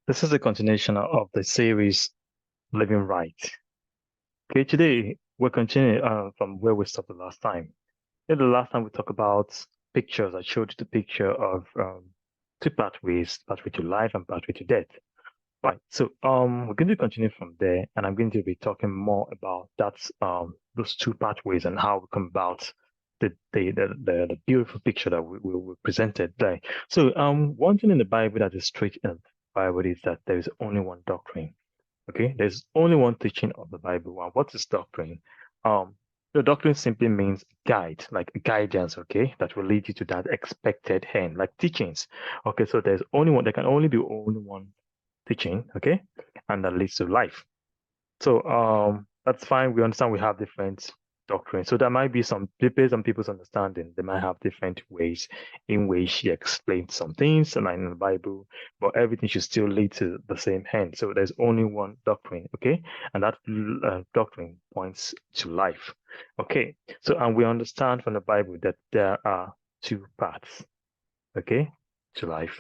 This is a continuation of the series Living Right. Okay, today we're continuing from where we stopped the last time. In the last time we talked about pictures. I showed you the picture of two pathways, pathway to life and pathway to death. Right. So we're going to continue from there, and I'm going to be talking more about that those two pathways and how we come about the beautiful picture that we presented there. So one thing in the Bible that is straight in the Bible is that there is only one doctrine. Okay, there's only one teaching of the Bible. And what is doctrine? Um, the doctrine simply means guide, like guidance, okay, that will lead you to that expected end, like teachings. Okay, so there's only one, there can only be only one teaching, okay, and that leads to life. So that's fine. We understand we have different doctrines. So there might be some, based on people's understanding, they might have different ways in which she explains some things and in the Bible, but everything should still lead to the same end. So there's only one doctrine, okay? And that doctrine points to life. Okay. So and we understand from the Bible that there are two paths, okay, to life.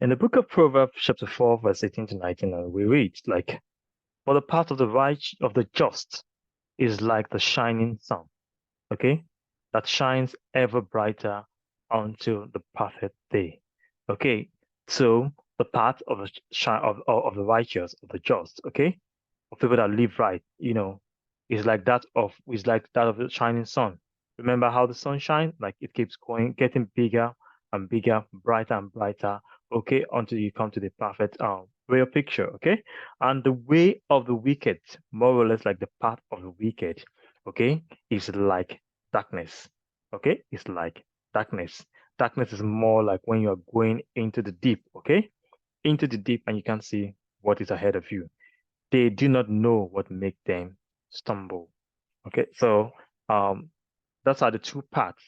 In the book of Proverbs, chapter 4, verse 18 to 19, we read like, "For the path of the right of the just is like the shining sun, okay, that shines ever brighter until the perfect day." Okay, so the path of the of the righteous, of the just, okay, of people that live right, is like that of the shining sun. Remember how the sun shines? Like it keeps going, getting bigger and bigger, brighter and brighter, okay, until you come to the perfect real picture, okay? And the way of the wicked, more or less like the path of the wicked, okay, is like darkness. Okay, it's like darkness. Darkness is more like when you are going into the deep, okay? Into the deep and you can't see what is ahead of you. They do not know what make them stumble. Okay, so um, that's are the two paths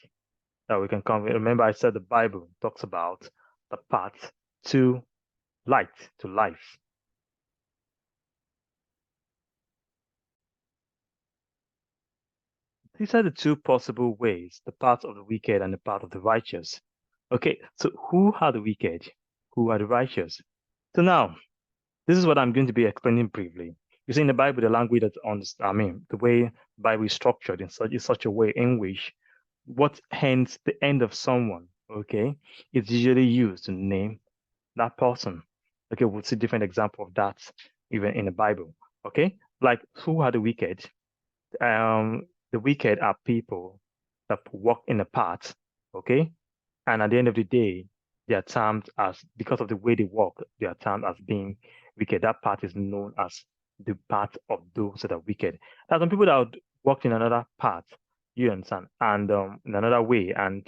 that we can come. Remember, I said the Bible talks about the path to light, to life. These are the two possible ways, the path of the wicked and the path of the righteous. Okay, so who are the wicked? Who are the righteous? So now, this is what I'm going to be explaining briefly. You see, in the Bible, the language that the way the Bible is structured in such a way in which what ends the end of someone, okay, is usually used to name that person. Okay, we'll see different example of that even in the Bible. Okay, like who are the wicked? The wicked are people that walk in a path. Okay, and at the end of the day, they are termed as, because of the way they walk, they are termed as being wicked. That path is known as the path of those that are wicked. There are some people that would walk in another path, you understand, and in another way, and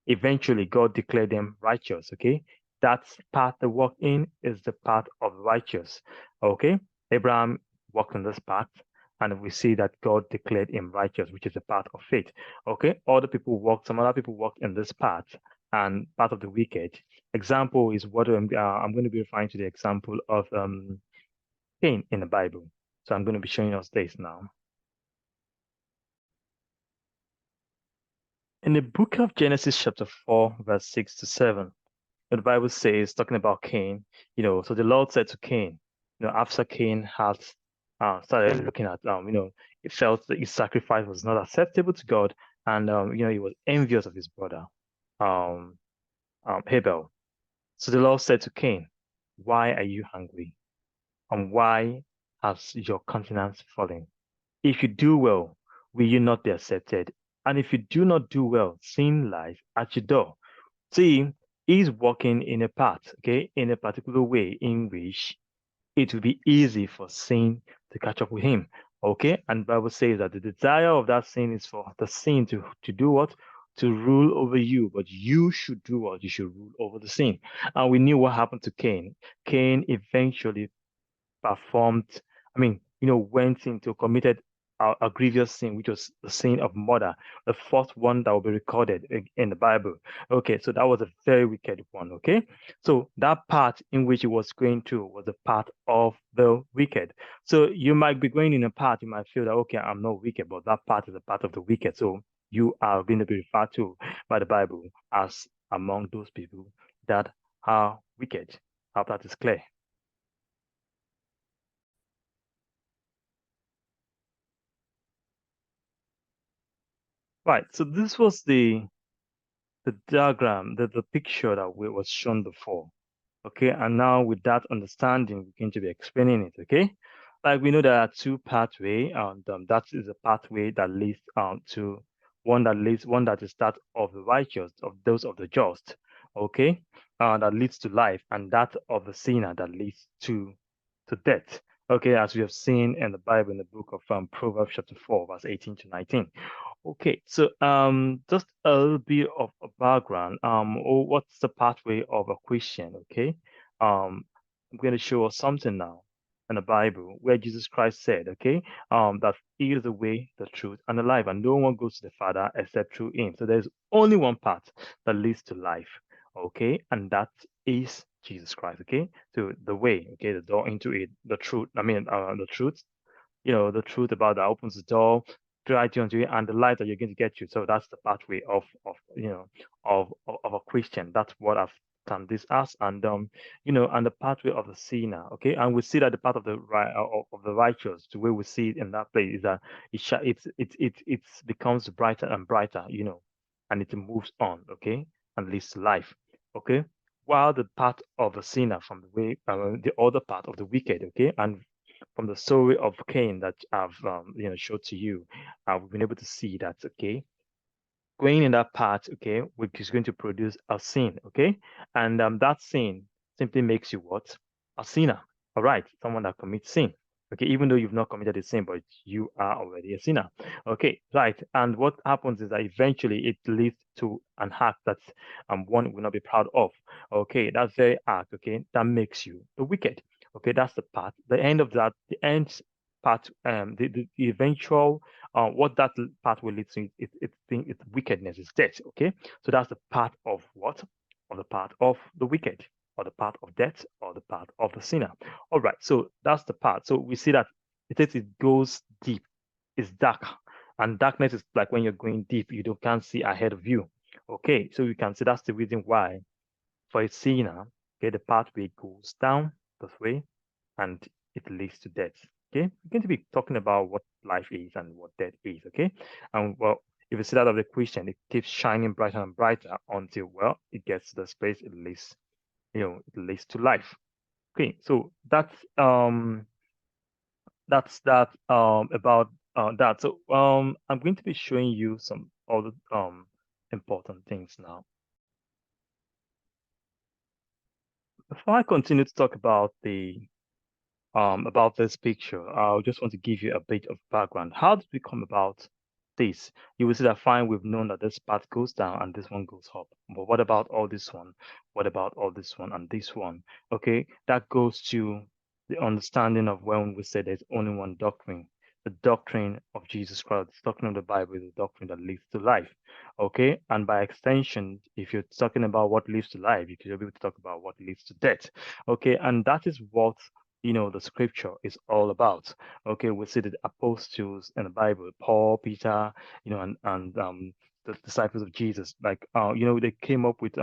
eventually God declared them righteous. Okay, that path they walk in is the path of righteous. Okay, Abraham walked on this path, and we see that God declared him righteous, which is the path of faith. Okay, some other people walk in this path, and part of the wicked. Example is what I'm going to be referring to the example of Cain in the Bible. So I'm going to be showing us this now. In the book of Genesis, chapter 4, verse 6 to 7, the Bible says, talking about Cain, so the Lord said to Cain, after Cain had started looking at, it felt that his sacrifice was not acceptable to God, and, he was envious of his brother, um, Abel. So the Lord said to Cain, "Why are you hungry? And why has your countenance fallen? If you do well, will you not be accepted? And if you do not do well, sin lies at your door." See, he's walking in a path, okay, in a particular way in which it will be easy for sin to catch up with him. Okay, and the Bible says that the desire of that sin is for the sin to do what? To rule over you, but you should do what? You should rule over the sin. And we knew what happened to Cain. Cain eventually performed, went into committed a grievous sin, which was the sin of murder, the first one that will be recorded in the Bible. Okay, so that was a very wicked one. Okay, so that part in which he was going through was the part of the wicked. So you might be going in a path, you might feel that, okay, I'm not wicked, but that part is a part of the wicked. So you are going to be referred to by the Bible as among those people that are wicked. I hope that is clear. Right. So this was the diagram, the picture that was shown before. Okay, and now with that understanding, we're going to be explaining it. Okay, like we know there are two pathway, and that is a pathway that leads to one that is that of the righteous, of those of the just. Okay, that leads to life, and that of the sinner that leads to death. Okay, as we have seen in the Bible in the book of Proverbs chapter 4, verse 18 to 19. Okay, so just a little bit of a background. What's the pathway of a Christian? Okay, I'm going to show us something now in the Bible where Jesus Christ said, okay, that He is the way, the truth, and the life, and no one goes to the Father except through Him. So there's only one path that leads to life, okay, and that is Jesus Christ. Okay, so the way, okay, the door into it, the truth. The truth, the truth about that opens the door right onto you and the light that you're going to get you. So that's the pathway of a Christian. That's what I've done this as, and the pathway of the sinner. Okay, and we see that the path of the right of the righteous, the way we see it in that place is that it becomes brighter and brighter, and it moves on. Okay, and leads to life. Okay, while the path of the sinner from the other part of the wicked. Okay, and from the story of Cain that I've showed to you, we've been able to see that, okay, going in that path, okay, which is going to produce a sin, okay, and that sin simply makes you what? A sinner. All right, someone that commits sin. Okay, even though you've not committed a sin, but you are already a sinner. Okay, right. And what happens is that eventually it leads to an act that one will not be proud of. Okay, that very act, okay, that makes you the wicked. Okay, that's the part. The end of that, the end part, the eventual what that path will lead to it's wickedness, is death. Okay, so that's the path of what? Of the path of the wicked, or the path of death, or the path of the sinner. All right, so that's the path. So we see that it goes deep, it's dark, and darkness is like when you're going deep, you don't can't see ahead of you. Okay, so you can see that's the reason why for a sinner, okay, the pathway goes down this way and it leads to death. Okay, we're going to be talking about what life is and what death is. Okay, and well, if you see that of the Christian, it keeps shining brighter and brighter until it gets to the space it leads, it leads to life. Okay, so that's that about that. So I'm going to be showing you some other important things now. Before I continue to talk about this picture, I just want to give you a bit of background. How did we come about this? You will see that fine, we've known that this path goes down and this one goes up. But what about all this one? What about all this one and this one? Okay, that goes to the understanding of when we say there's only one doctrine. The doctrine of Jesus Christ, the doctrine of the Bible is the doctrine that leads to life. Okay, and by extension, if you're talking about what leads to life, you could be able to talk about what leads to death. Okay, and that is what the scripture is all about. Okay, we see the apostles in the Bible, Paul, Peter, and the disciples of Jesus, like they came up with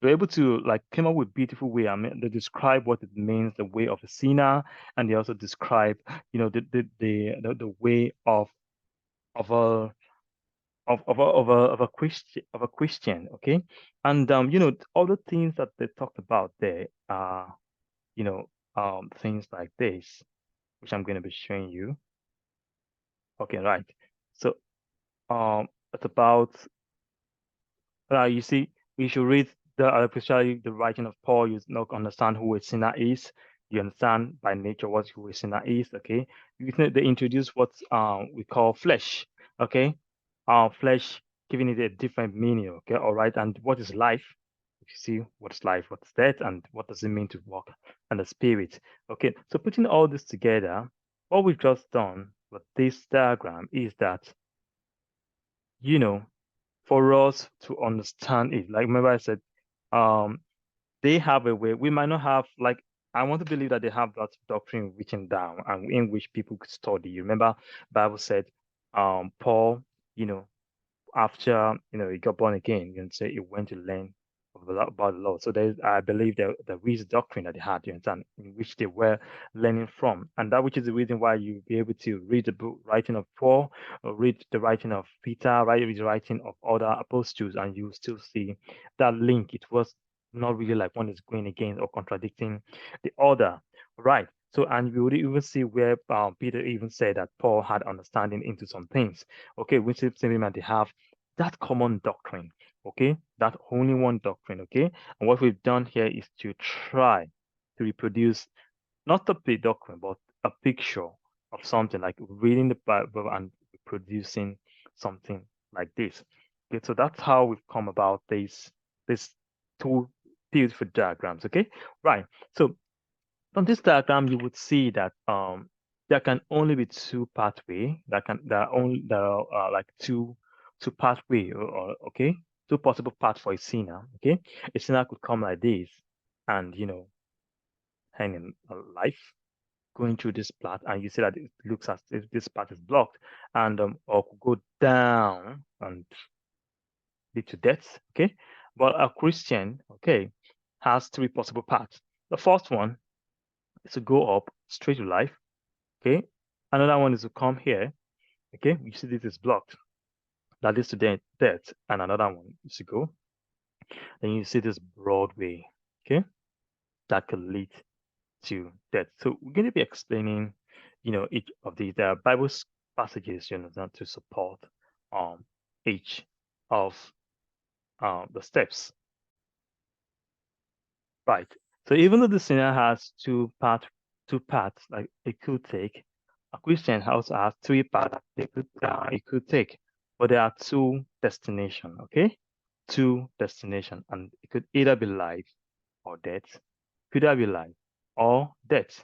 they're able to like came up with beautiful way. I mean, they describe what it means, the way of a sinner, and they also describe, the way of a of a Christian, okay? And all the things that they talked about there are, things like this, which I'm going to be showing you. Okay, right. So it's about you see, we should read especially the writing of Paul. You not understand who a sinner is. You understand by nature what who a sinner is. Okay, they introduce what we call flesh. Okay, flesh, giving it a different meaning. Okay, all right. And what is life? You see, what's life? What's death? And what does it mean to walk and the spirit? Okay, so putting all this together, what we've just done with this diagram is that you know for us to understand it. Like remember I said, um, they have a way. We might not have like I want to believe that they have that doctrine written down and in which people could study. You remember Bible said, Paul, after he got born again, you can say he went to learn about the law. So I believe there is doctrine that they had, you understand, in which they were learning from, and that which is the reason why you'll be able to read the book writing of Paul, or read the writing of Peter, read the writing of other apostles, and you still see that link. It was not really like one is going against or contradicting the other, right? So, and we would even see where Peter even said that Paul had understanding into some things. Okay, which is simply meant they have that common doctrine. Okay, that only one doctrine. Okay, and what we've done here is to try to reproduce not a doctrine, but a picture of something, like reading the Bible and producing something like this. Okay, so that's how we've come about this two beautiful diagrams. Okay, right. So on this diagram, you would see that there can only be two pathway. There are like two pathway, or okay, two possible paths for a sinner. Okay, a sinner could come like this, and hanging a life going through this path, and you see that it looks as if this path is blocked, and or could go down and lead to death. Okay, but a Christian, okay, has three possible paths. The first one is to go up straight to life. Okay, another one is to come here. Okay, you see this is blocked, that leads to death, and another one is to go. Then you see this broad way. Okay, that could lead to death. So we're going to be explaining, each of these. There are Bible passages, to support each of the steps. Right. So even though the sinner has two paths like it could take, a Christian also has three paths it could take, but there are two destination. Okay, two destination, and it could either be life or death. Could either be life or death.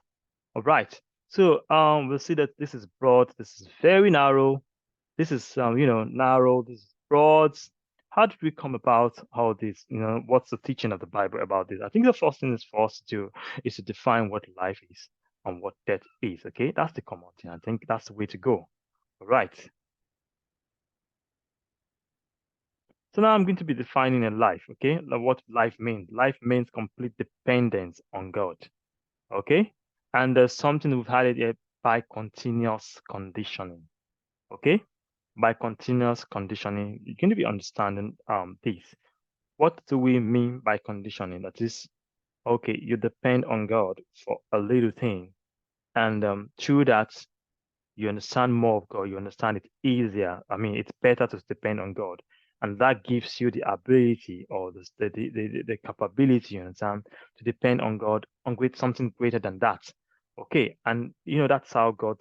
All right. So we'll see that this is broad. This is very narrow. This is narrow. This is broad. How did we come about all this? What's the teaching of the Bible about this? I think the first thing is for us to do is to define what life is and what death is. Okay, that's the common thing. I think that's the way to go. All right. So now I'm going to be defining a life. Okay, like what life means. Life means complete dependence on God. Okay, and there's something we've had it here by continuous conditioning. Okay, by continuous conditioning, you're going to be understanding this. What do we mean by conditioning? That is, okay, you depend on God for a little thing, and through that, you understand more of God. You understand it easier. I mean, it's better to depend on God, and that gives you the ability or the capability, you understand, to depend on God on something greater than that. Okay, and that's how God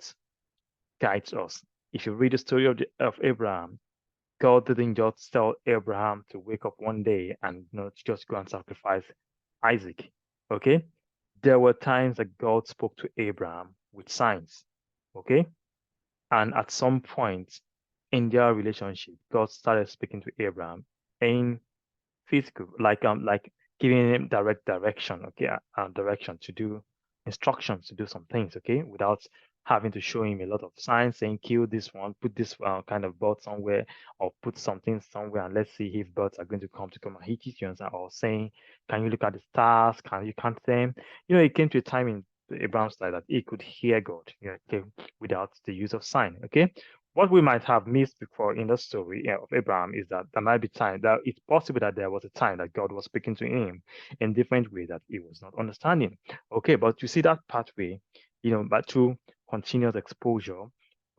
guides us. If you read the story of Abraham, God didn't just tell Abraham to wake up one day and to just go and sacrifice Isaac. Okay, there were times that God spoke to Abraham with signs. Okay, and at some point in their relationship, God started speaking to Abraham in physical, like giving him direct direction, okay, direction to do instructions to do some things, okay, without having to show him a lot of signs saying kill this one, put this kind of bird somewhere, or put something somewhere, and let's see if birds are going to come and hit it, you understand? Or saying, can you look at the stars? Can you count them? It came to a time in Abraham's life that he could hear God, okay, without the use of sign, okay. What we might have missed before in the story of Abraham is that there might be time that it's possible that there was a time that God was speaking to him in different ways that he was not understanding. Okay, but you see that pathway, but through continuous exposure,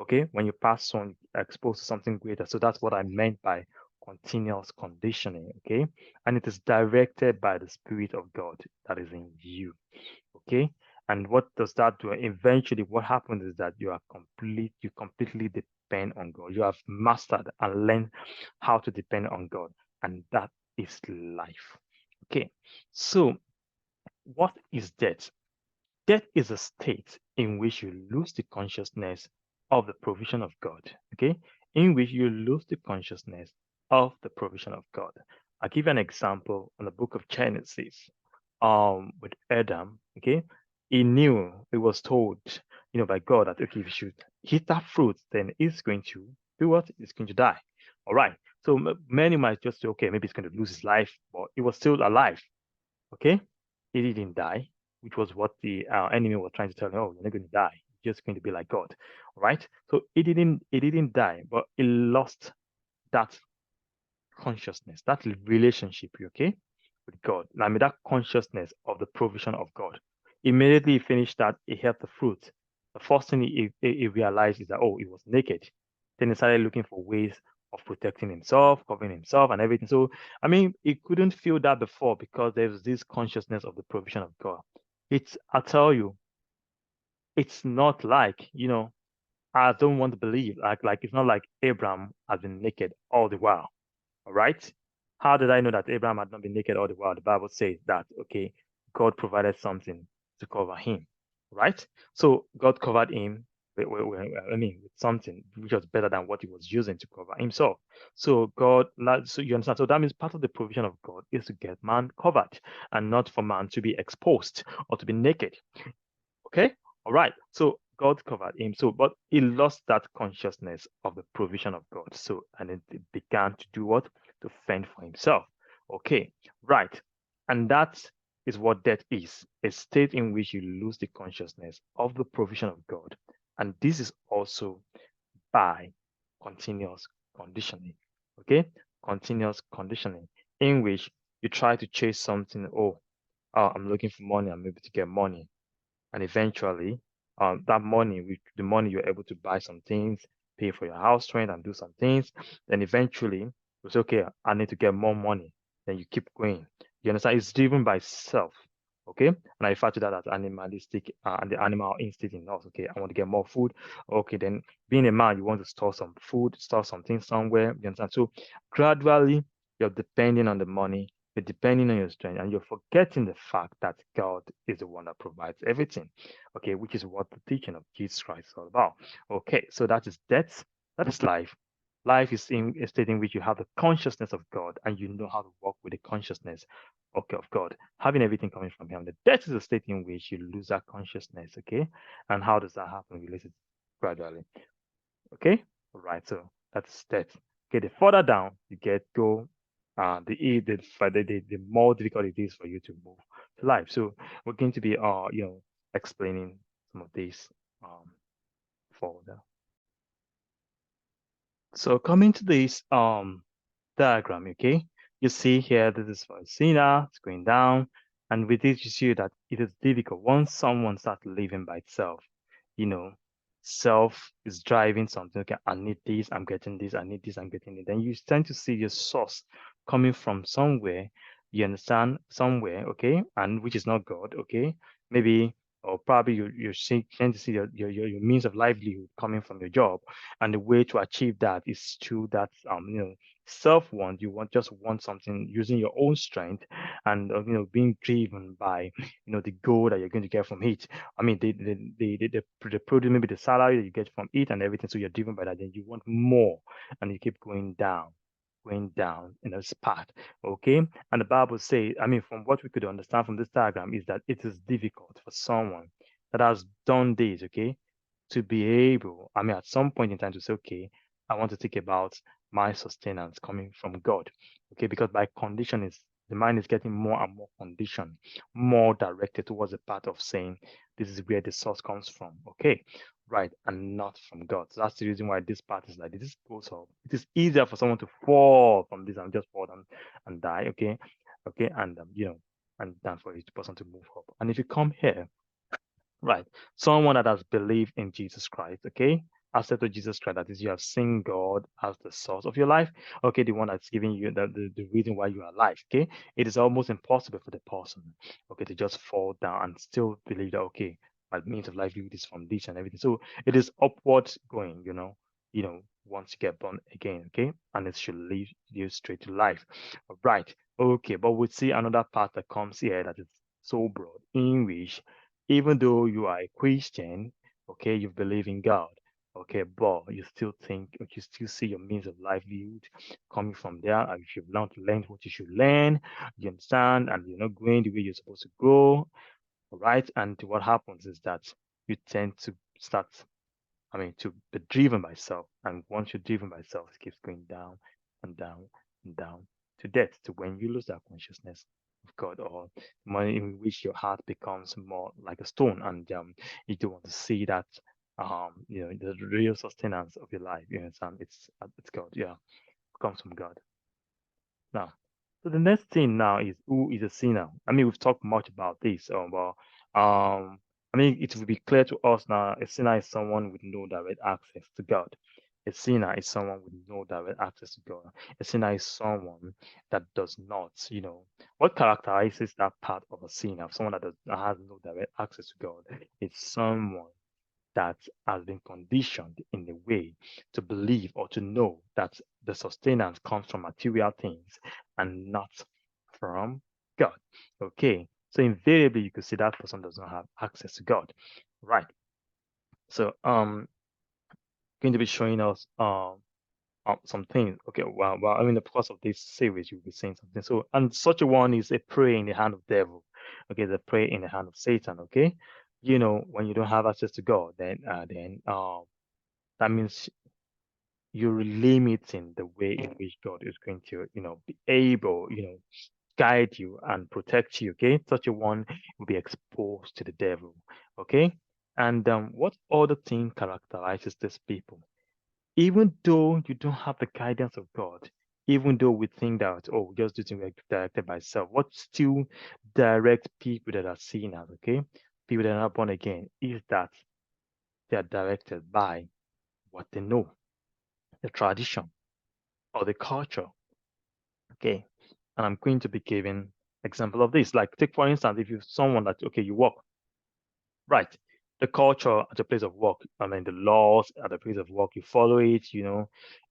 okay, when you pass on exposed to something greater. So that's what I meant by continuous conditioning, okay? And it is directed by the Spirit of God that is in you. Okay, and what does that do? Eventually what happens is that you completely depend on God. You have mastered and learned how to depend on God, and that is life. Okay, so what is death? Death is a state in which you lose the consciousness of the provision of God, okay? In which you lose the consciousness of the provision of God. I'll give you an example in the book of Genesis, with Adam, okay? He was told, by God that, okay, if you should eat that fruit, then he's going to do what? He's going to die. All right. So many might just say, okay, maybe it's going to lose his life, but it was still alive. Okay, he didn't die, which was what the enemy was trying to tell him. Oh, you're not going to die. You're just going to be like God. All right. So it didn't die, but it lost that consciousness, that relationship, okay, with God. I mean, that consciousness of the provision of God. Immediately he finished that, he had the fruit. The first thing he realized is that, oh, he was naked. Then he started looking for ways of protecting himself, covering himself, and everything. So, I mean, he couldn't feel that before because there's this consciousness of the provision of God. I tell you, it's not like, I don't want to believe, like it's not like Abraham has been naked all the while. All right. How did I know that Abraham had not been naked all the while? The Bible says that, okay, God provided something to cover him. Right. So God covered him with something which was better than what he was using to cover himself. So so you understand. So that means part of the provision of God is to get man covered and not for man to be exposed or to be naked. Okay. All right. So God covered him. So, but he lost that consciousness of the provision of God. So, and then he began to do what? To fend for himself. Okay. Right. And that is what death is, a state in which you lose the consciousness of the provision of God. And this is also by continuous conditioning. Okay. Continuous conditioning in which you try to chase something. I'm looking for money. I'm able to get money, and eventually that money, with the money, you're able to buy some things, pay for your house rent, and do some things. Then eventually you say, okay, I need to get more money. Then you keep going. You understand? It's driven by self. Okay, and I refer to that as animalistic and the animal instinct in us. Okay, I want to get more food. Okay, then being a man, you want to store some food, store something somewhere. You understand? So gradually you're depending on the money, you're depending on your strength, and you're forgetting the fact that God is the one that provides everything. Okay, which is what the teaching of Jesus Christ is all about. Okay, so that is death, that is life. Life is in a state in which you have the consciousness of God and you know how to walk with the consciousness, okay, of God, having everything coming from Him. The death is a state in which you lose that consciousness, okay? And how does that happen? Related gradually. Okay, all right. So that's that. Okay, the further down you get, go, the more difficult it is for you to move to life. So we're going to be explaining some of these further. So coming to this diagram, okay, you see here this is for Sina, it's going down, and with this you see that it is difficult once someone starts living by itself. You know, self is driving something. Okay, I need this, I'm getting this, I need this, I'm getting it. Then you tend to see your source coming from somewhere. You understand somewhere, okay, and which is not God, okay, maybe. Or probably tend to see your means of livelihood coming from your job, and the way to achieve that is through that self want. You want something using your own strength, and being driven by the goal that you're going to get from it. I mean, the produce, maybe the salary that you get from it and everything. So you're driven by that. Then you want more, and you keep going down in a path. Okay, and the Bible says, I mean, from what we could understand from this diagram, is that it is difficult for someone that has done this, okay, to be able, I mean, at some point in time to say, okay, I want to think about my sustenance coming from God. Okay, because by condition is the mind is getting more and more conditioned, more directed towards the path of saying this is where the source comes from. Okay, right, and not from God. So that's the reason why this part is like this goes up. It is easier for someone to fall from this and just fall down and die. Okay, okay, and and than for each person to move up. And if you come here, right, someone that has believed in Jesus Christ, okay, accepted Jesus Christ, that is, you have seen God as the source of your life, okay, the one that's giving you the reason why you are alive, okay, it is almost impossible for the person, okay, to just fall down and still believe that, okay, my means of livelihood is from this and everything. So it is upward going, once you get born again, okay, and it should lead you straight to life. Right, okay, but we see another part that comes here that is so broad, in which even though you are a Christian, okay, you believe in God, okay, but you still think, you still see your means of livelihood coming from there. And if you've learned what you should learn, you understand, and you're not going the way you're supposed to go, all right? And what happens is that you tend to to be driven by self. And once you're driven by self, it keeps going down and down and down to death, to when you lose that consciousness of God, or the moment in which your heart becomes more like a stone, and you don't want to see that the real sustenance of your life. You understand? It's God. Yeah, comes from God. Now, so the next thing now is, who is a sinner? I mean, we've talked much about this, but I mean, it will be clear to us now. A sinner is someone with no direct access to God. A sinner is someone with no direct access to God. A sinner is someone that does not, what characterizes that part of a sinner? Someone that has no direct access to God. It's someone that has been conditioned in a way to believe or to know that the sustenance comes from material things and not from God. Okay, so invariably you could see that person does not have access to God, right? So going to be showing us some things. Okay, well, I mean, of course of this series, you'll be saying something. So, and such a one is a prey in the hand of devil. Okay, the prey in the hand of Satan. Okay, when you don't have access to God, then that means you're limiting the way in which God is going to, be able, guide you and protect you. Okay, such a one will be exposed to the devil. Okay, and what other thing characterizes these people? Even though you don't have the guidance of God, even though we think that, oh, just do things directed by self, what still direct people that are sinners, okay, people that are not born again, is that they are directed by what they know, the tradition or the culture. Okay. And I'm going to be giving example of this. Like, take for instance, if you're someone that, okay, you work, right? The culture at the place of work, I mean, the laws at the place of work, you follow it.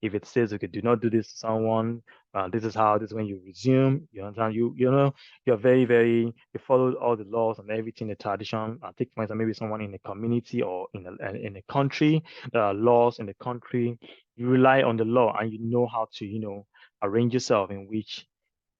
If it says, okay, do not do this to someone, this is when you resume. You understand? You're very, very, you follow all the laws and everything, the tradition. I take for instance, maybe someone in a community or in a country, there are laws in the country. You rely on the law and you know how to, arrange yourself in which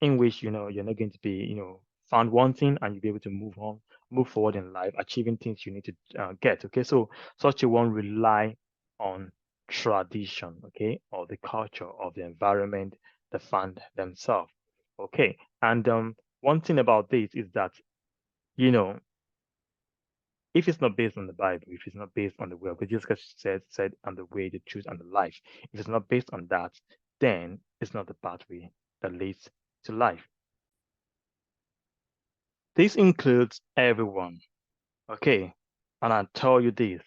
you're not going to be found wanting, and you'll be able to move forward in life, achieving things you need to get. Okay, so such a one rely on tradition, okay, or the culture of the environment they found themselves. Okay, and one thing about this is that you know if it's not based on the Bible, if it's not based on the word, because Jesus said, "I'm the way, the truth, and the life." If it's not based on that, then it's not the pathway that leads to life. This includes everyone. Okay. And I tell you this,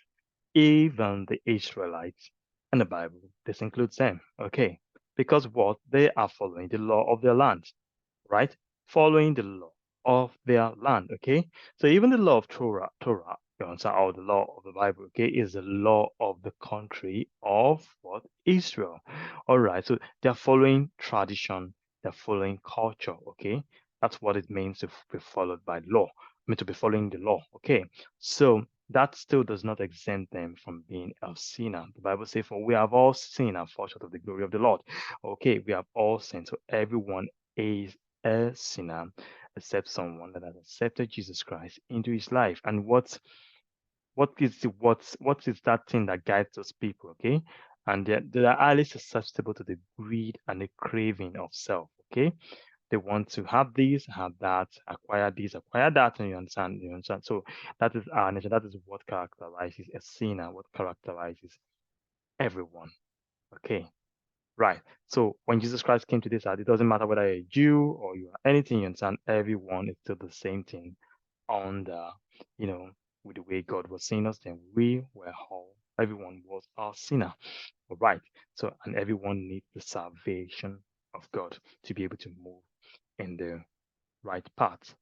even the Israelites in the Bible, this includes them. Okay. Because what? They are following the law of their land, right? Following the law of their land. Okay. So even the law of Torah, or the law of the Bible, okay, is the law of the country of what? Israel. All right. So they're following tradition, they're following culture. Okay. That's what it means to be followed by law. I mean, to be following the law. Okay. So that still does not exempt them from being a sinner. The Bible says, "For we have all sinned and fall short of the glory of the Lord." Okay, we have all sinned. So everyone is a sinner except someone that has accepted Jesus Christ into his life. And what is that thing that guides those people? Okay, and they are highly susceptible to the greed and the craving of self. Okay, they want to have this, have that, acquire this, acquire that, and you understand. So that is our nature. That is what characterizes a sinner. What characterizes everyone. Okay. Right. So when Jesus Christ came to this earth, it doesn't matter whether you're a Jew or you are anything, you understand, everyone is still the same thing on the, you know, with the way God was seeing us, then we were all, everyone was a sinner. All right. So, and everyone needs the salvation of God to be able to move in the right path.